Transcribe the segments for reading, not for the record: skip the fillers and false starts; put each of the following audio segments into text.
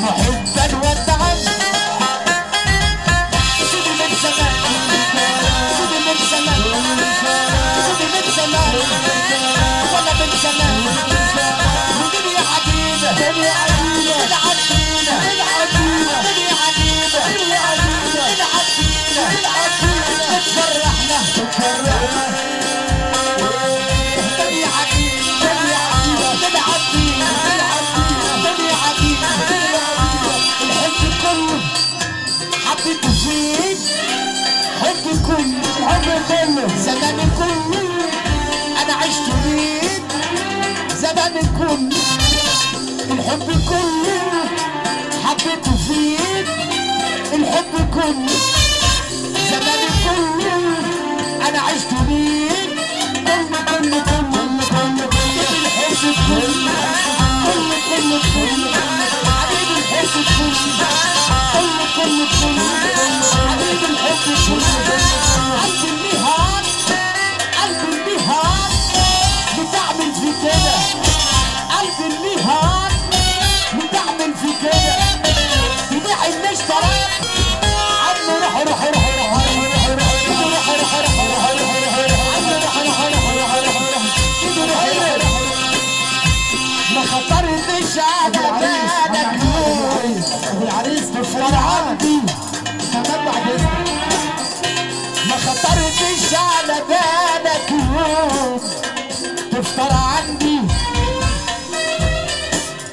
محبا ودعا سيدي من زمان سيدي من زمان سيدي من زمان ولا من زمان ودنيا عجيبة دنيا عجيبة العجيبة العجيبة دنيا عجيبة دنيا عجيبة العجيبة العجيبة بتفرحنا بتفرحنا دنيا عجيبة دنيا عجيبة العجيبة العجيبة دنيا عجيبة الحب كله حبيته فيك حب كله الحب كله زمان كله انا عشت بيك زمان كله الحب كله حبيته فيك الحب كله زمان كله انا عشت بيك كله الحب كله كله حبيبي الحب كله حبيبي الحب كله قلبي النهار قلبي النهار بتعمل في كده قلبي النهار بتعمل في كده تبيع المشترى عم روح ما خطرتش على بالك العريس تفضل عندي كمان بعد اذنك ما خطرتش على بالك يوم تفطر عندي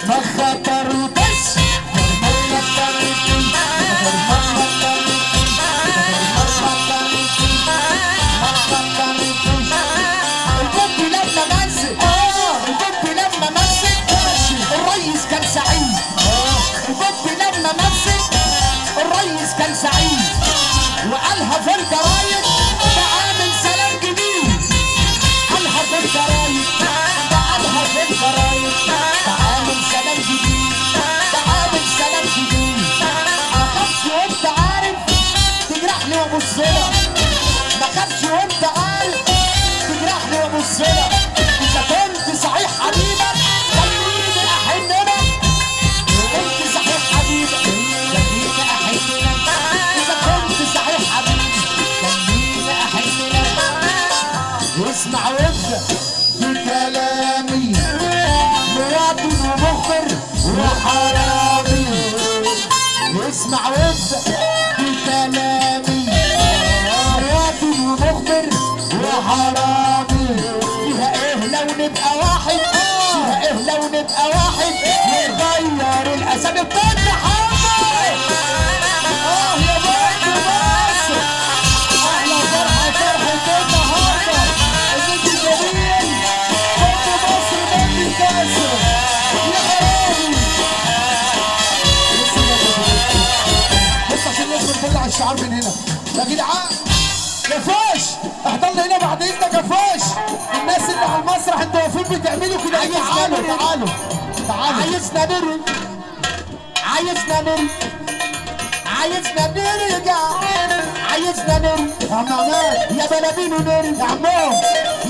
ما خطرتش البوب لما مسك البوب لما مسك الريس كان سعيد البوب لما مسك الريس كان سعيد وقالها في الجرايد بعامل سلام جديد قالها في الجرايد بعامل سلام جديد بعامل سلام جديد ما خافش وانت عارف تجرحني وابصلك ما خافش وانت عارف تجرحني وابصلك اذا كنت صحيح حبيبك خليني احن لك كنت صحيح حبيبك خليني احن لك اذا كنت صحيح حبيبي خليني احن لك واسمع وابدا بكلامي مواطن ومخبر وحرامي اسمع وابدا بكلامي مواطن ومخبر وحرامي فيها ايه لو نبقى واحد فيها ايه لو نبقى واحد نغير الاسامي بتاعت حرامي يا بنت مصر احلى فرحه النهارده البنت الجميل بنت مصر بنت كاسر يا خرابي بص عشان نقدر نطلع الشعار من هنا يا جدعان كفاش احضرنا هنا بعد اذنك كفاش الناس اللي على المسرح انتوا واقفين بتعملوا كده تعالوا عايزنا نرجع عايزنا نرجع يا عم عماد يا بلابينو نرجع يا عمو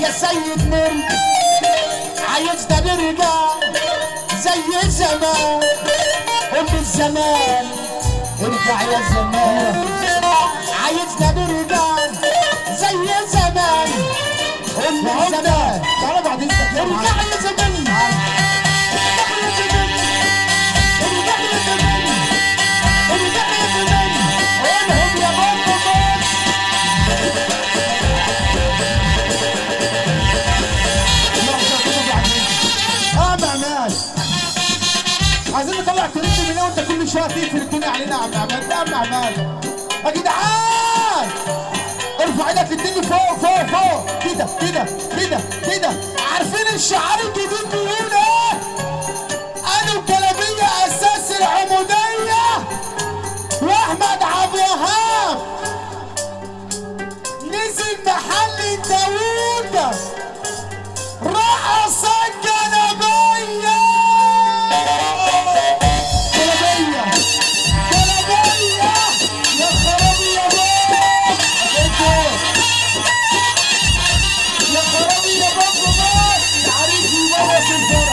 يا سيد نرجع عايزنا نرجع زي زمان قول الزمان ارجع يا زمان عايزنا نرجع زي زمان قول الزمان تعالى بعد اذنك ارجع يا زمان عايزين نطلع ترند من هنا وانت كل شويه تقفل الدنيا علينا يا عم عماد يا عم عماد يا جدعان ارفع ايدك الدنيا فوق كده عارفين الشعار الجديد بيقول ايه؟ انا وكلابيه اساس العموديه واحمد عبد الوهاب نزل محل داوود رقص الجلابيه يا خرابي يا بابا العريس يبوظ الفرح